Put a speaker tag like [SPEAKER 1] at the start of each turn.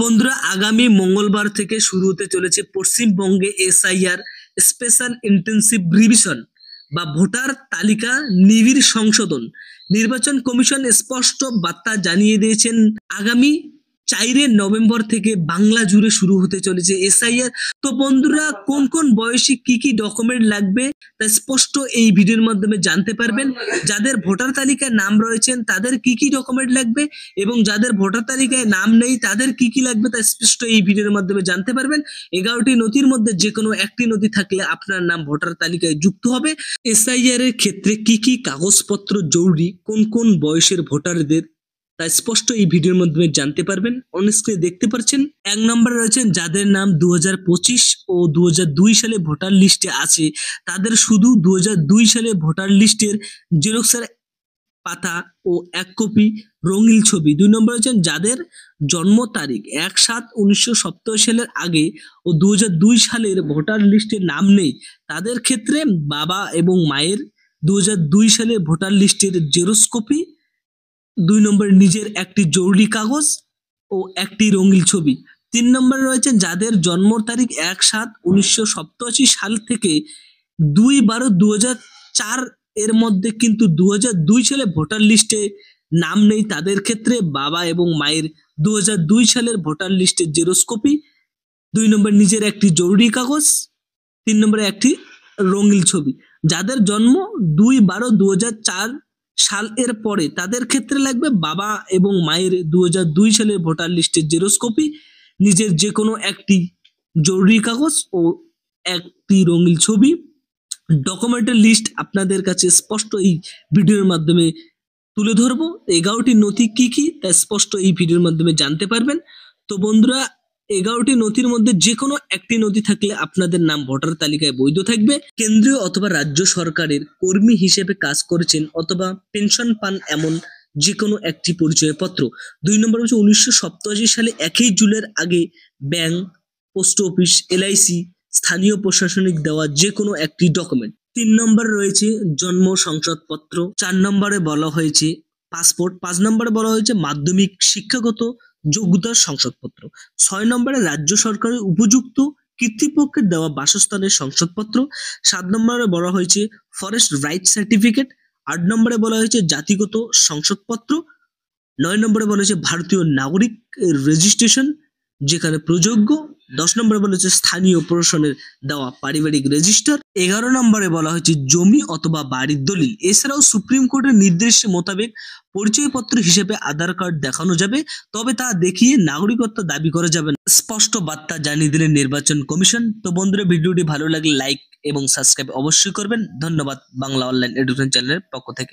[SPEAKER 1] বন্ধুরা আগামী মঙ্গলবার থেকে শুরু হতে চলেছে পশ্চিমবঙ্গে এসআইআর স্পেশাল ইন্টেন্সিভ রিভিশন বা ভোটার তালিকা নিবিড় সংশোধন। নির্বাচন কমিশন স্পষ্ট বার্তা জানিয়ে দিয়েছেন আগামী 4 নভেম্বর থেকে বাংলা জুড়ে শুরু হতে চলেছে এসআইআর। তো বন্ধুরা কোন কোন বয়সে কি কি ডকুমেন্ট লাগবে তা স্পষ্ট এই ভিডিওর মাধ্যমে জানতে পারবেন। যাদের ভোটার তালিকায় নাম রয়েছেন তাদের কি কি ডকুমেন্ট লাগবে এবং যাদের ভোটার তালিকায় নাম নেই তাদের কি কি লাগবে তা স্পষ্ট এই ভিডিওর মাধ্যমে জানতে পারবেন। 11টি নথির মধ্যে যে কোনো একটি নথি থাকলে আপনার নাম ভোটার তালিকায় যুক্ত হবে। এসআইআর এর ক্ষেত্রে কি কি কাগজপত্র জরুরি, কোন কোন বয়সের ভোটারদের তা স্পষ্ট এই ভিডিওর মাধ্যমে জানতে পারবেন। অন স্ক্রিনে দেখতে পাচ্ছেন 1 নম্বরে রয়েছেন যাদের নাম 2025 ও 2002 সালে ভোটার লিস্টে আছে তাদের শুধু 2002 সালে ভোটার লিস্টের জেরক্সের পাতা ও 1 কপি রঙিন ছবি। 2 নম্বরে রয়েছেন যাদের জন্ম তারিখ 1/7/1970 সালের আগে ও 2002 সালের ভোটার লিস্টে নাম নেই তাদের ক্ষেত্রে বাবা এবং মায়ের 2002 সালের ভোটার লিস্টের জেরক্স কপি। 2 নম্বরে নিজের একটি জরুরি কাগজ ও একটি রঙিন ছবি। 3 নম্বরে রয়েছেন যাদের জন্ম তারিখ 1/7/1987 সাল থেকে 2/12/2004 এর মধ্যে কিন্তু 2002 সালে ভোটার লিস্টে নাম নেই তাদের ক্ষেত্রে বাবা এবং মায়ের 2002 সালের ভোটার লিস্টের জেরক্স কপি। 2 নম্বর নিজের একটি জরুরি কাগজ। 3 নম্বরে একটি রঙিন ছবি। যাদের জন্ম 2/12/2004 সাল এর পরে তাদের ক্ষেত্রে লাগবে বাবা এবং মায়ের 2002 সালের ভোটার লিস্টের জেরক্স কপি, নিজের যে কোনো একটি জরুরি কাগজ ও একটি রঙিন ছবি। ডকুমেন্টের লিস্ট আপনাদের কাছে স্পষ্ট এই ভিডিওর মাধ্যমে তুলে ধরবো। 11টি নথি কি কি তা স্পষ্ট এই ভিডিওর মাধ্যমে জানতে পারবেন। তো বন্ধুরা 11টি নথির মধ্যে যে কোনো একটি নথি থাকলে আপনাদের নাম ভোটার তালিকায় বৈধ থাকবে। কেন্দ্রীয় অথবা রাজ্য সরকারের কর্মী হিসেবে কাজ করেছেন অথবা পেনশন পান এমন যে কোনো একটি পরিচয়পত্র। 2 নম্বর হচ্ছে 1987 সালে 1 জুলাইয়ের আগে ব্যাংক, পোস্ট অফিস, এলআইসি, স্থানীয় প্রশাসনিক দেওয়া যে কোনো একটি ডকুমেন্ট। 3 নম্বরে রয়েছে জন্ম শংসাপত্র। 4 নম্বরে বলা হয়েছে পাসপোর্ট। 5 নম্বরে বলা হয়েছে মাধ্যমিক শিক্ষাগত যোগ্যতার শংসাপত্র। 6 নম্বরে রাজ্য সরকারের উপযুক্ত কর্তৃপক্ষের দেওয়া বাসস্থানের শংসাপত্র। 7 নম্বরে বলা হয়েছে ফরেস্ট রাইট সার্টিফিকেট। 8 নম্বরে বলা হয়েছে জাতিগত শংসাপত্র। 9 নম্বরে বলা হয়েছে ভারতীয় নাগরিক রেজিস্ট্রেশন যেখানে প্রযোগ্য। 10 নম্বরে বলা হয়েছে স্থানীয় প্রশাসনের দেওয়া পারিবারিক রেজিস্টার। 11 নম্বরে বলা হয়েছে জমি অথবা বাড়ির দলিল। এছাড়াও সুপ্রিম কোর্টের নির্দেশ মোতাবেক পরিচয়পত্র হিসেবে আধার কার্ড দেখানো যাবে, তবে তা দেখিয়ে নাগরিকত্ব দাবি করা যাবে না। স্পষ্ট বার্তা জানিয়ে দিলেন নির্বাচন কমিশন। তো বন্ধুরা ভিডিওটি ভালো লাগলে লাইক এবং সাবস্ক্রাইব অবশ্যই করবেন। ধন্যবাদ বাংলা অনলাইন এডুকেশন চ্যানেলের পক্ষ থেকে।